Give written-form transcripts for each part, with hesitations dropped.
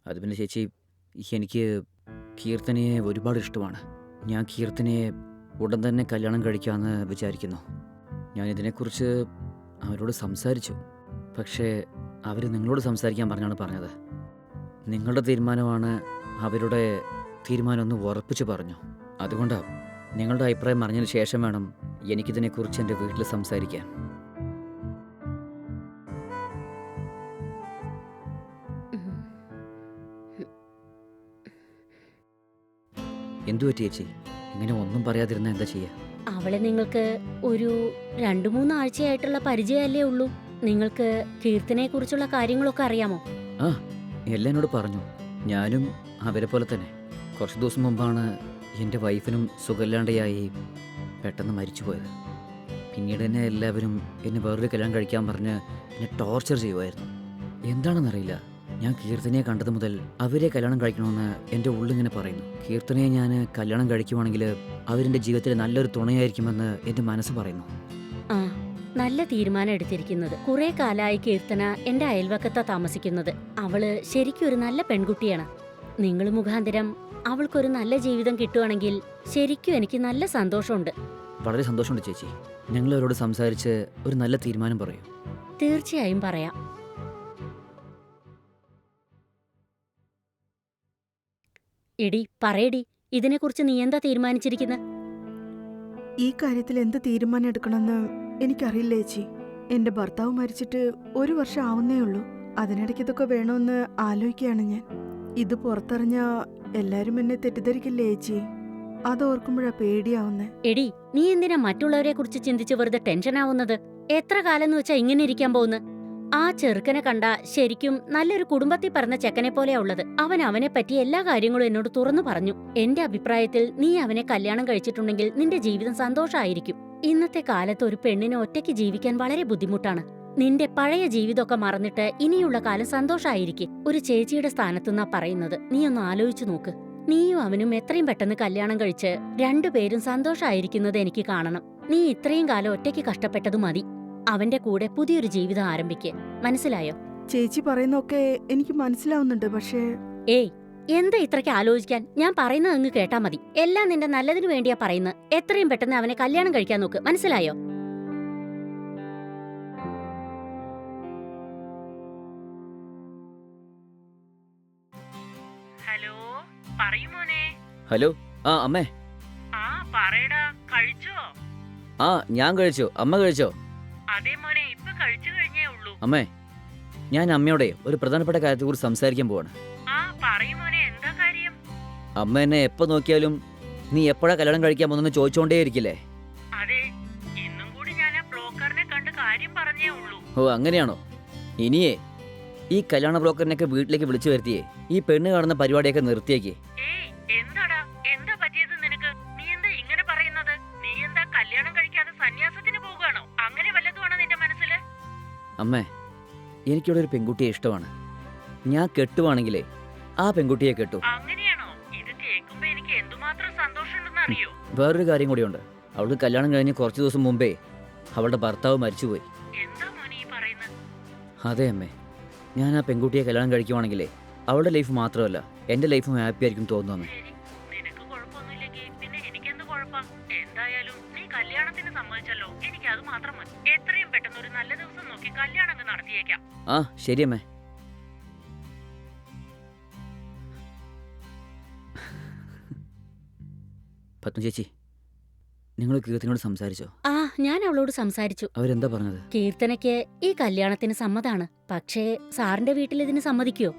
അത് പിന്നെ ചേച്ചി, എനിക്ക് കീർത്തനയെ ഒരുപാട് ഇഷ്ടമാണ്. ഞാൻ കീർത്തനയെ ഉടൻ തന്നെ കല്യാണം കഴിക്കാമെന്ന് വിചാരിക്കുന്നു. ഞാൻ ഇതിനെക്കുറിച്ച് അവരോട് സംസാരിച്ചു. പക്ഷേ അവർ നിങ്ങളോട് സംസാരിക്കാൻ പറഞ്ഞാണ് പറഞ്ഞത്. നിങ്ങളുടെ തീരുമാനമാണ് അവരുടെ തീരുമാനമൊന്ന് ഉറപ്പിച്ച് പറഞ്ഞു. അതുകൊണ്ടാണ് നിങ്ങളുടെ അഭിപ്രായം അറിഞ്ഞതിന് ശേഷം വേണം എനിക്കിതിനെക്കുറിച്ച് എൻ്റെ വീട്ടിൽ സംസാരിക്കാൻ. എന്തു പറ്റി ചേച്ചി? ഇങ്ങനെ ഒന്നും പറയാതിരുന്ന എന്താ ചെയ്യുക? അവളെ നിങ്ങൾക്ക് ഒരു 2-3 ആഴ്ചയായിട്ടുള്ള പരിചയമല്ലേ ഉള്ളൂ. നിങ്ങൾക്ക് കീർത്തനയെ കുറിച്ചുള്ള കാര്യങ്ങളൊക്കെ അറിയാമോ? ആ, എല്ലാം എന്നോട് പറഞ്ഞു. ഞാനും അവരെ പോലെ തന്നെ. കുറച്ച് ദിവസം മുമ്പാണ് എൻ്റെ വൈഫിനും സുഖമില്ലാണ്ടെയായി പെട്ടെന്ന് മരിച്ചുപോയത്. പിന്നീട് തന്നെ എല്ലാവരും എന്നെ വേറൊരു കല്യാണം കഴിക്കാൻ പറഞ്ഞ് എന്നെ ടോർച്ചർ ചെയ്യുമായിരുന്നു. എന്താണെന്നറിയില്ല, ഞാൻ കീർത്തനയെ കണ്ടത് മുതൽ അവരെ കല്യാണം കഴിക്കണമെന്ന് എൻ്റെ ഉള്ളിങ്ങനെ പറയുന്നു. കീർത്തനയെ ഞാൻ കല്യാണം കഴിക്കുവാണെങ്കിൽ അവരെൻ്റെ ജീവിതത്തിൽ നല്ലൊരു തുണയായിരിക്കുമെന്ന് എൻ്റെ മനസ്സ് പറയുന്നു. ആ, നല്ല തീരുമാനം എടുത്തിരിക്കുന്നത്. കുറെ കാലമായി കീർത്തന എന്റെ അയൽവക്കത്താ താമസിക്കുന്നത്. അവള് ശരിക്കും ഒരു നല്ല പെൺകുട്ടിയാണ്. നിങ്ങൾ മുഖാന്തരം അവൾക്കൊരു നല്ല ജീവിതം കിട്ടുവാണെങ്കിൽ ശരിക്കും എനിക്ക് നല്ല സന്തോഷമുണ്ട്. വളരെ സന്തോഷമുണ്ട് ചേച്ചി. ഞങ്ങൾ അവരോട് സംസാരിച്ച് ഒരു നല്ല തീരുമാനം പറയും. തീർച്ചയായും പറയാം. എടി പറയടി, ഇതിനെക്കുറിച്ച് നീ എന്താ തീരുമാനിച്ചിരിക്കുന്നത്? ഈ കാര്യത്തിൽ എന്ത് തീരുമാനം എടുക്കണമെന്ന് എനിക്കറിയില്ല ചേച്ചി. എന്റെ ഭർത്താവ് മരിച്ചിട്ട് 1 വർഷം ആവുന്നേ ഉള്ളൂ. അതിനിടയ്ക്ക് ഇതൊക്കെ വേണമെന്ന് ആലോചിക്കുകയാണ് ഞാൻ. ഇത് പുറത്തറിഞ്ഞാ എല്ലാരും എന്നെ തെറ്റിദ്ധരിക്കില്ലേ ചേച്ചി? അതോർക്കുമ്പോഴാ പേടിയാവുന്നേ. എടി, നീ എന്തിനാ മറ്റുള്ളവരെ കുറിച്ച് ചിന്തിച്ച് വെറുതെ ടെൻഷൻ ആവുന്നത്? എത്ര കാലം എന്ന് വെച്ചാ ഇങ്ങനെ ഇരിക്കാൻ പോകുന്നു? ആ ചെറുക്കനെ കണ്ട ശരിക്കും നല്ലൊരു കുടുംബത്തിൽ പറഞ്ഞ ചെക്കനെ പോലെയാ ഉള്ളത്. അവൻ അവനെ പറ്റി എല്ലാ കാര്യങ്ങളും എന്നോട് തുറന്നു പറഞ്ഞു. എന്റെ അഭിപ്രായത്തിൽ നീ അവനെ കല്യാണം കഴിച്ചിട്ടുണ്ടെങ്കിൽ നിന്റെ ജീവിതം സന്തോഷമായിരിക്കും. ഇന്നത്തെ കാലത്ത് ഒരു പെണ്ണിന് ഒറ്റയ്ക്ക് ജീവിക്കാൻ വളരെ ബുദ്ധിമുട്ടാണ്. നിന്റെ പഴയ ജീവിതമൊക്കെ മറന്നിട്ട് ഇനിയുള്ള കാലം സന്തോഷമായിരിക്കും. ഒരു ചേച്ചിയുടെ സ്ഥാനത്തുനിന്നാ പറയുന്നത്. നീ ഒന്ന് ആലോചിച്ചു നോക്ക്. നീയും അവനും എത്രയും പെട്ടെന്ന് കല്യാണം കഴിച്ച് രണ്ടുപേരും സന്തോഷമായിരിക്കുന്നത് എനിക്ക് കാണണം. നീ ഇത്രയും കാലം ഒറ്റയ്ക്ക് കഷ്ടപ്പെട്ടത് മതി. അവന്റെ കൂടെ പുതിയൊരു ജീവിതം ആരംഭിക്ക്. മനസ്സിലായോ? ചേച്ചി പറയുന്നൊക്കെ എനിക്ക് മനസ്സിലാവുന്നുണ്ട്. പക്ഷേ ഏയ്, എന്താ ഇത്രയ്ക്ക് ആലോചിക്കാൻ? ഞാൻ പറയുന്നത് അങ്ങ് കേട്ടാ മതി. എല്ലാം നിന്റെ നല്ലതിനു വേണ്ടിയാ പറയുന്നത്. എത്രയും പെട്ടെന്ന് അവനെ കല്യാണം കഴിക്കാൻ നോക്ക്. മനസ്സിലായോ? ഹലോ, പറയൂ മോനെ. ഹലോ. ആ അമ്മേ. ആ പറയടാ, കഴിച്ചോ? ആ, ഞാൻ കഴിച്ചു. അമ്മ കഴിച്ചോ? അതെ മോനെ, ഇപ്പൊ കഴിച്ചു കഴിഞ്ഞേ ഉള്ളൂ. അമ്മേ, ഞാൻ അമ്മയോടെ ഒരു പ്രധാനപ്പെട്ട കാര്യത്തെക്കുറിച്ച് സംസാരിക്കാൻ പോവാണ്. ആ പറയൂ മോനെ, എന്താ കാര്യം? അമ്മ എന്നെ എപ്പോൾ നോക്കിയാലും നീ എപ്പോഴാ കല്യാണം കഴിക്കാൻ പോകുന്നെന്ന് ചോദിച്ചുകൊണ്ടേയിരിക്കില്ലേ? അതെ, ഇന്നും കൂടി ഞാൻ ആ ബ്രോക്കറിനെ കണ്ട് കാര്യം പറഞ്ഞേ ഉള്ളൂ. ഓ, അങ്ങനെയാണോ? ഇനിയേ ഈ കല്യാണ ബ്രോക്കറിനെയൊക്കെ വീട്ടിലേക്ക് വിളിച്ചു വരുത്തിയേ ഈ പെണ്ണ് കാണുന്ന പരിപാടിയൊക്കെ നിർത്തിയേക്ക്. ഏയ്, എന്താടാ, എന്താ പറ്റിയത് നിനക്ക്? നീ എന്താ ഇങ്ങനെ പറയുന്നത്? നീ എന്താ കല്യാണം കഴിക്കാതെ സന്യാസത്തിന് പോകുകയാണോ? അങ്ങനെ വല്ലതുമാണോ നിന്റെ മനസ്സില്? അമ്മേ, എനിക്കിവിടെ ഒരു പെൺകുട്ടിയെ ഇഷ്ടമാണ്. ഞാൻ കെട്ടുവാണെങ്കിലേ ആ പെൺകുട്ടിയെ കെട്ടു. അങ്ങനെയാണോ? ഇത് കേൾക്കുമ്പോ എനിക്ക് എന്തുമാത്രം സന്തോഷമുണ്ടെന്ന് അറിയോ? വേറൊരു കാര്യം കൂടിയുണ്ട്. അവൾക്ക് കല്യാണം കഴിഞ്ഞ് കുറച്ച് ദിവസം മുമ്പേ അവളുടെ ഭർത്താവ് മരിച്ചുപോയി. എന്താ മോനെ ഈ പറയുന്നത്? അതെ അമ്മേ, ഞാൻ ആ പെൺകുട്ടിയെ കല്യാണം കഴിക്കുവാണെങ്കിലേ അവളുടെ ലൈഫ് മാത്രമല്ല എൻ്റെ ലൈഫും ഹാപ്പി ആയിരിക്കും തോന്നുന്നു. ശരി, നിനക്ക് കുഴപ്പമൊന്നുമില്ലെങ്കിൽ പിന്നെ എനിക്കെന്ത് കുഴപ്പം? എന്തായാലും നീ കല്യാണത്തിന് സമ്മതിച്ചല്ലോ, എനിക്ക് അത് മാത്രം മതി. എത്രയും പെട്ടെന്ന് ഒരു നല്ല ദിവസം നോക്കി കല്യാണം അങ്ങ് നടത്തിയേക്കാം. ആ ശരി അമ്മേ. പത്മ ചേച്ചി, നിങ്ങൾ കീർത്തനോട് സംസാരിച്ചോ? ആ, ഞാൻ അവളോട് സംസാരിച്ചു. അവരെന്താ പറഞ്ഞത്? കീർത്തനയ്ക്ക് ഈ കല്യാണത്തിന് സമ്മതാണ്. പക്ഷേ സാറിന്റെ വീട്ടിൽ ഇതിന് സമ്മതിക്കോ?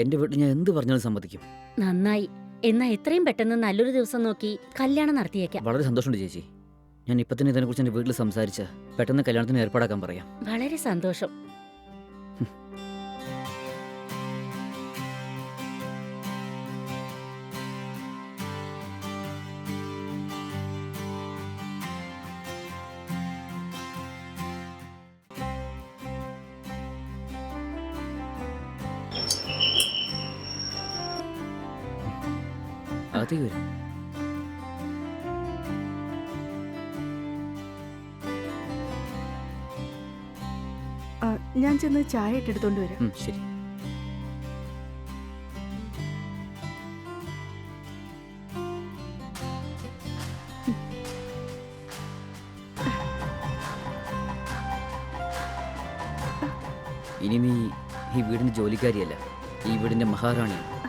എൻ്റെ വീട്ടിൽ ഞാൻ എന്ത് പറഞ്ഞാലും സമ്മതിക്കും. നന്നായി. എന്നാ എത്രയും പെട്ടെന്ന് നല്ലൊരു ദിവസം നോക്കി കല്യാണം നടത്തിയേക്കാം. വളരെ സന്തോഷമുണ്ട് ചേച്ചി. ഞാൻ ഇപ്പം തന്നെ ഇതിനെക്കുറിച്ച് എൻ്റെ വീട്ടിൽ സംസാരിച്ച് പെട്ടെന്ന് കല്യാണത്തിന് ഏർപ്പാടാക്കാൻ പറയാം. വളരെ സന്തോഷം. അകത്തേക്ക് വരും. ഞാൻ ചെന്ന് ചായ ഇട്ടെടുത്തോണ്ട് വരാം. ശരി. ഇനി നീ ഈ വീടിൻ്റെ ജോലിക്കാരിയല്ല, ഈ വീടിൻ്റെ മഹാറാണിയാണ്.